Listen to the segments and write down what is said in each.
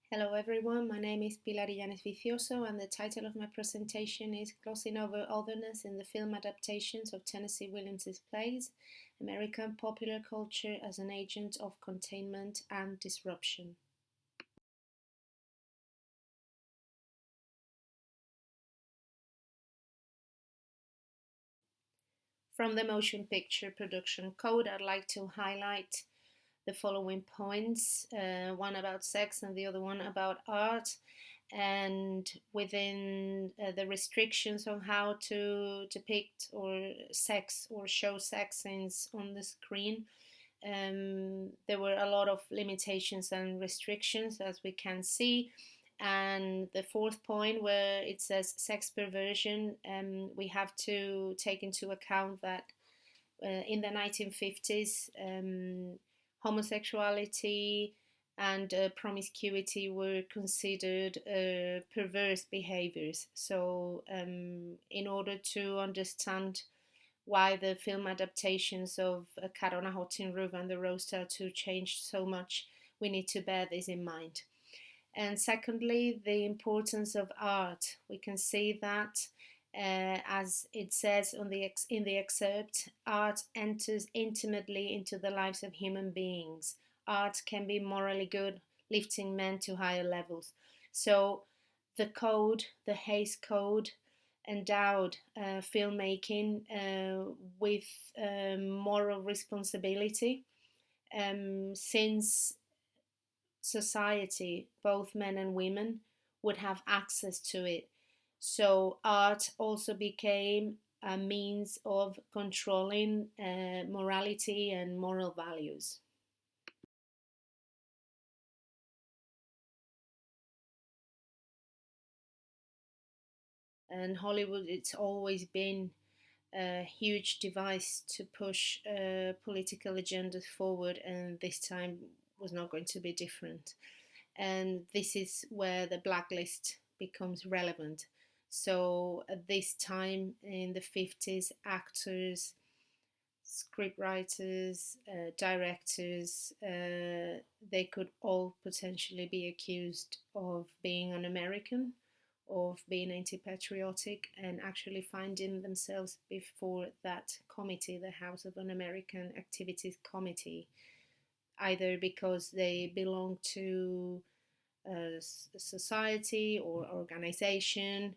Hello everyone, my name is Pilar Illanes Vicioso and the title of my presentation is Glossing Over Otherness in the Film Adaptations of Tennessee Williams's Plays, American Popular Culture as an Agent of Containment and Disruption. From the Motion Picture Production Code, I'd like to highlight the following points, one about sex and the other one about art, and within the restrictions on how to depict or sex or show sex scenes on the screen. There were a lot of limitations and restrictions, as we can see. And the fourth point, where it says sex perversion, we have to take into account that in the 1950s, homosexuality and promiscuity were considered perverse behaviors. So, in order to understand why the film adaptations of A Cat on a Hot Tin Roof and The Rose Tattoo changed so much, we need to bear this in mind. And secondly, the importance of art. We can see that, as it says in the excerpt, art enters intimately into the lives of human beings. Art can be morally good, lifting men to higher levels. So the code, the Hays Code, endowed filmmaking with moral responsibility, since society, both men and women, would have access to it. So art also became a means of controlling morality and moral values. And Hollywood, it's always been a huge device to push political agendas forward, and this time was not going to be different. And this is where the blacklist becomes relevant. So at this time in the 50s, actors, scriptwriters, directors, they could all potentially be accused of being un American, of being anti patriotic, and actually finding themselves before that committee, the House of Un American Activities Committee, either because they belong to a society or organization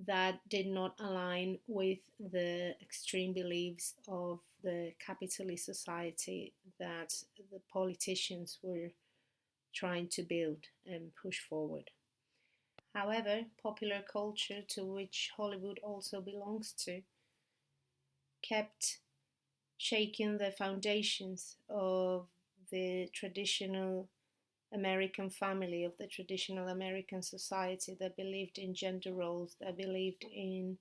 that did not align with the extreme beliefs of the capitalist society that the politicians were trying to build and push forward. However, popular culture, to which Hollywood also belongs to, kept shaking the foundations of the traditional American family, of the traditional American society that believed in gender roles, that believed in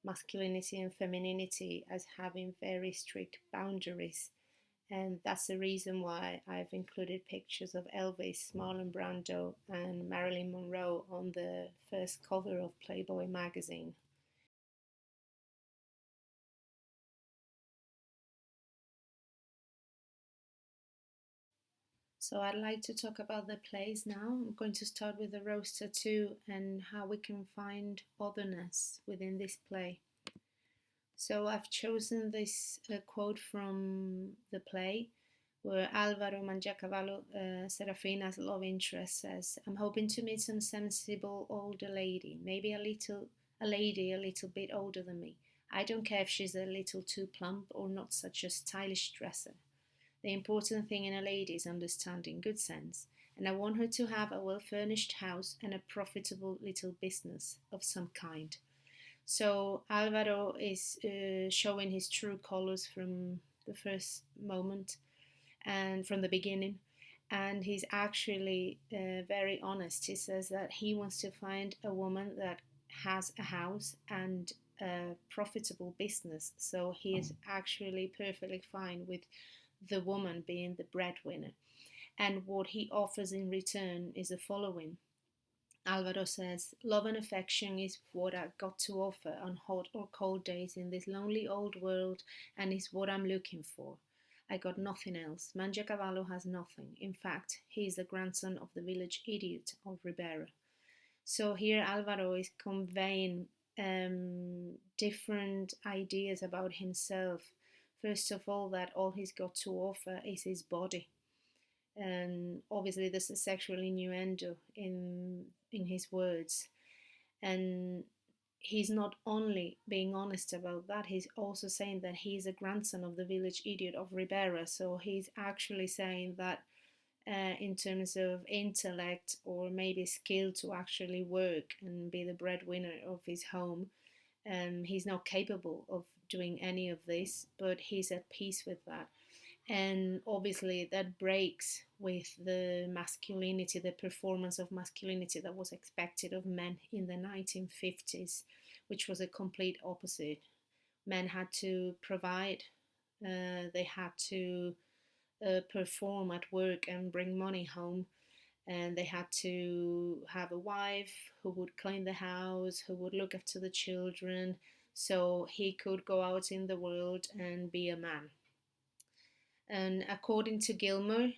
masculinity and femininity as having very strict boundaries. And that's the reason why I've included pictures of Elvis, Marlon Brando, and Marilyn Monroe on the first cover of Playboy magazine. So I'd like to talk about the plays now. I'm going to start with The Rose Tattoo and how we can find otherness within this play. So I've chosen this quote from the play where Alvaro Mangiacavallo, Serafina's love interest, says, "I'm hoping to meet some sensible older lady, maybe a lady a little bit older than me. I don't care if she's a little too plump or not such a stylish dresser. The important thing in a lady is understanding, good sense, and I want her to have a well-furnished house and a profitable little business of some kind." So Alvaro is showing his true colors from the first moment and from the beginning. And he's actually very honest. He says that he wants to find a woman that has a house and a profitable business. So he is actually perfectly fine with the woman being the breadwinner. And what he offers in return is the following. Alvaro says, "Love and affection is what I've got to offer on hot or cold days in this lonely old world, and is what I'm looking for. I got nothing else. Mangiacavallo has nothing. In fact, he is the grandson of the village idiot of Ribera. So here Alvaro is conveying different ideas about himself. First of all, that all he's got to offer is his body. And obviously there's a sexual innuendo in his words. And he's not only being honest about that, he's also saying that he's a grandson of the village idiot of Ribera. So he's actually saying that in terms of intellect or maybe skill to actually work and be the breadwinner of his home, he's not capable of doing any of this, but he's at peace with that. And obviously that breaks with the masculinity, the performance of masculinity that was expected of men in the 1950s, which was a complete opposite. Men had to provide, they had to perform at work and bring money home, and they had to have a wife who would clean the house, who would look after the children, so he could go out in the world and be a man. And according to Gilmer,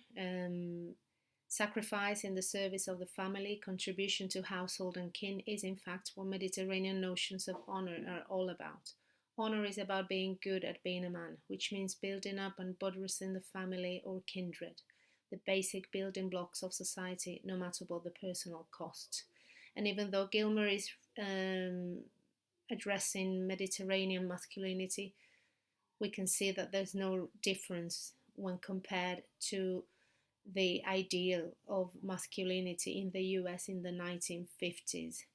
sacrifice in the service of the family, contribution to household and kin is in fact what Mediterranean notions of honor are all about. Honor is about being good at being a man, which means building up and buttressing the family or kindred, the basic building blocks of society, no matter what the personal cost. And even though Gilmer is addressing Mediterranean masculinity, we can see that there's no difference when compared to the ideal of masculinity in the US in the 1950s.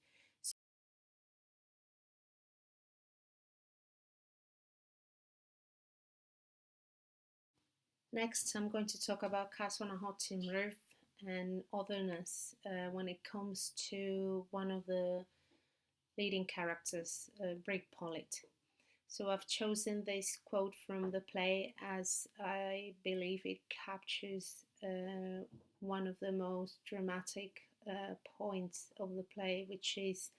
Next, I'm going to talk Cats on a Hot Tin Roof and Otherness when it comes to one of the leading characters, Brig Pollitt. So I've chosen this quote from the play as I believe it captures one of the most dramatic points of the play, which is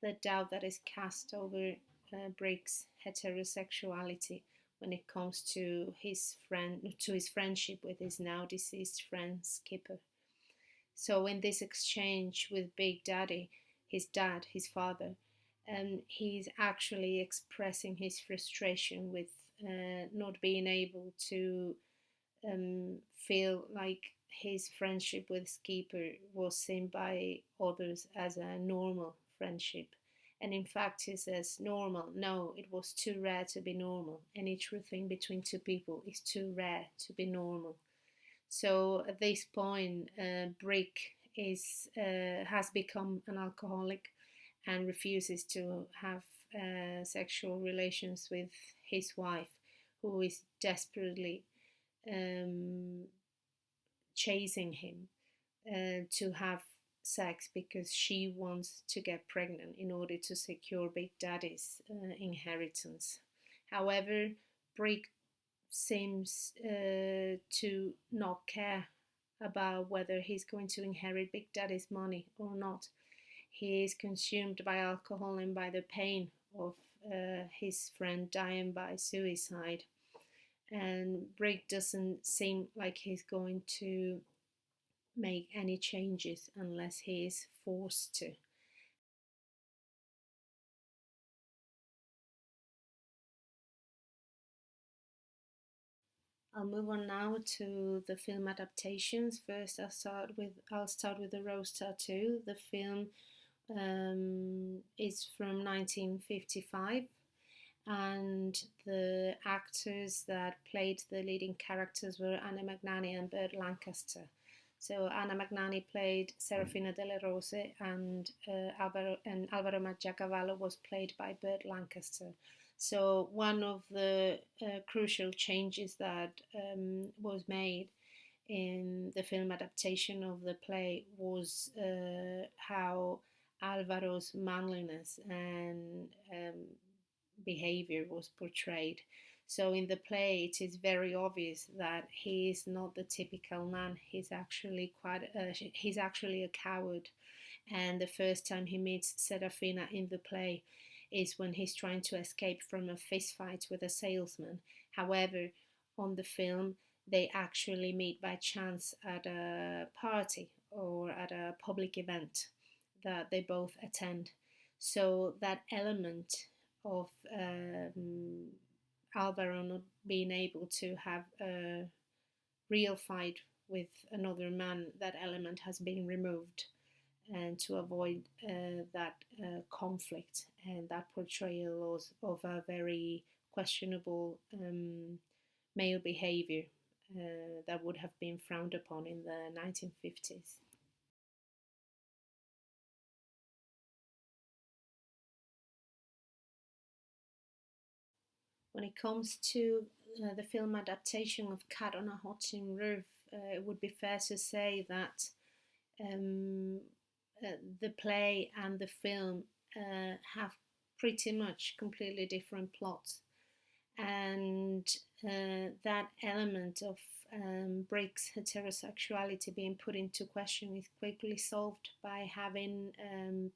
the doubt that is cast over Briggs' heterosexuality when it comes to his friendship with his now deceased friend Skipper. So in this exchange with Big Daddy, his dad, his father, he's actually expressing his frustration with not being able to feel like his friendship with Skipper was seen by others as a normal friendship. And in fact, he says, normal. No, it was too rare to be normal. Any true thing between two people is too rare to be normal. So at this point, Brick has become an alcoholic and refuses to have sexual relations with his wife, who is desperately chasing him to have sex because she wants to get pregnant in order to secure Big Daddy's inheritance. However, Brick seems to not care about whether he's going to inherit Big Daddy's money or not. He is consumed by alcohol and by the pain of his friend dying by suicide. And Brick doesn't seem like he's going to make any changes unless he is forced to. I'll move on now to the film adaptations. First, I'll start with the Rose Tattoo. The film is from 1955, and the actors that played the leading characters were Anna Magnani and Burt Lancaster. So Anna Magnani played Serafina delle Rose, and Alvaro Mangiacavallo was played by Burt Lancaster. So one of the crucial changes that was made in the film adaptation of the play was how Alvaro's manliness and behavior was portrayed. So in the play, it is very obvious that he is not the typical man. He's actually he's actually a coward. And the first time he meets Serafina in the play is when he's trying to escape from a fist fight with a salesman. However, on the film, they actually meet by chance at a party or at a public event that they both attend. So that element of Alvaro not being able to have a real fight with another man, that element has been removed, and to avoid that conflict and that portrayal of a very questionable male behavior that would have been frowned upon in the 1950s. When it comes to the film adaptation of Cat on a Hot Tin Roof, it would be fair to say that um, the play and the film have pretty much completely different plots, and that element of Brick's heterosexuality being put into question is quickly solved by having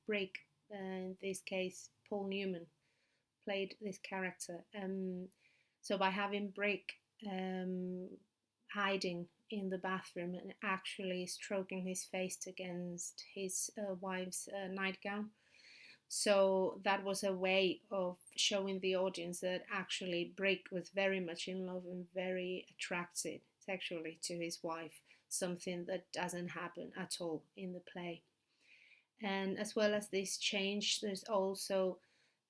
Brick, in this case Paul Newman, played this character. So by having Brick um, hiding in the bathroom and actually stroking his face against his wife's nightgown. So that was a way of showing the audience that actually Brick was very much in love and very attracted sexually to his wife, something that doesn't happen at all in the play. And as well as this change, there's also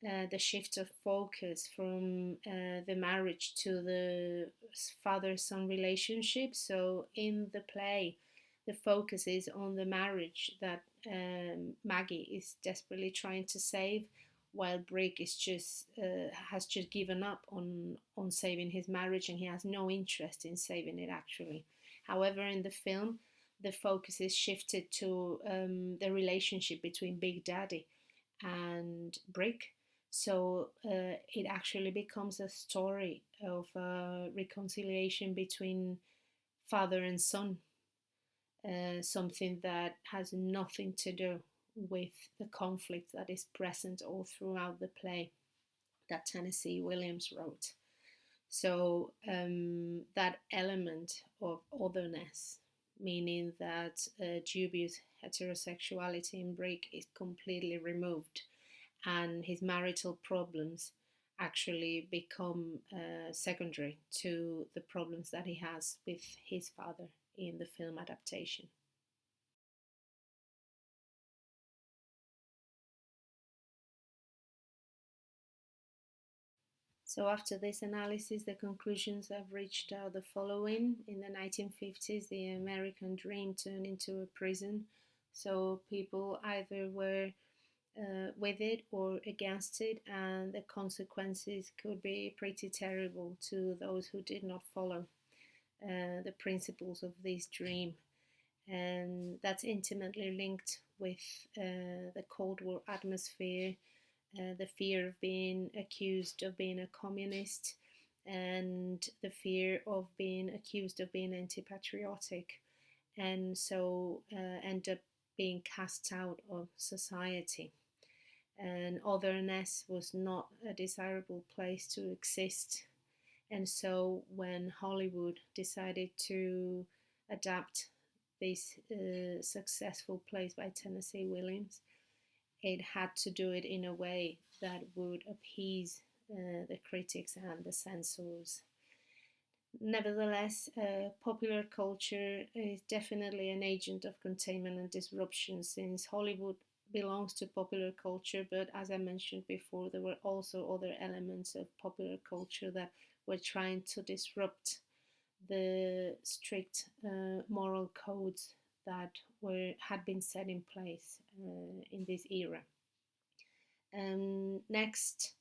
the shift of focus from the marriage to the father-son relationship. So in the play, the focus is on the marriage that Maggie is desperately trying to save, while Brick is just has just given up on saving his marriage, and he has no interest in saving it actually. However, in the film, the focus is shifted to the relationship between Big Daddy and Brick. So it actually becomes a story of reconciliation between father and son, something that has nothing to do with the conflict that is present all throughout the play that Tennessee Williams wrote. So that element of otherness, meaning that dubious heterosexuality in Brick is completely removed, and his marital problems actually become secondary to the problems that he has with his father in the film adaptation. So after this analysis, the conclusions I've reached are the following. In the 1950s, the American dream turned into a prison. So people either were with it or against it, and the consequences could be pretty terrible to those who did not follow the principles of this dream. And that's intimately linked with the Cold War atmosphere, the fear of being accused of being a communist, and the fear of being accused of being anti-patriotic, and so end up being cast out of society. And Otherness was not a desirable place to exist. And so when Hollywood decided to adapt this successful plays by Tennessee Williams, it had to do it in a way that would appease the critics and the censors. Nevertheless, popular culture is definitely an agent of containment and disruption, since Hollywood belongs to popular culture, but as I mentioned before, there were also other elements of popular culture that were trying to disrupt the strict moral codes that had been set in place in this era. Next,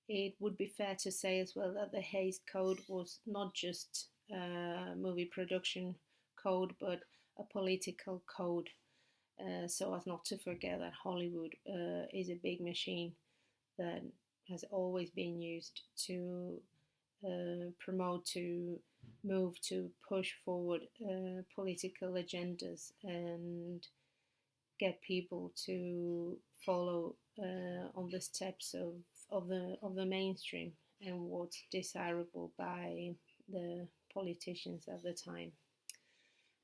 it would be fair to say as well that the Hays Code was not just a movie production code, but a political code, so as not to forget that Hollywood is a big machine that has always been used to promote, to move, to push forward political agendas and get people to follow on the steps of the mainstream and what's desirable by the politicians at the time.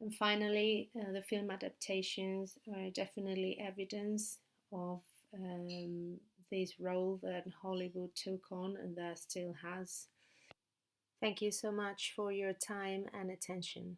And finally, the film adaptations are definitely evidence of this role that Hollywood took on and that still has. Thank you so much for your time and attention.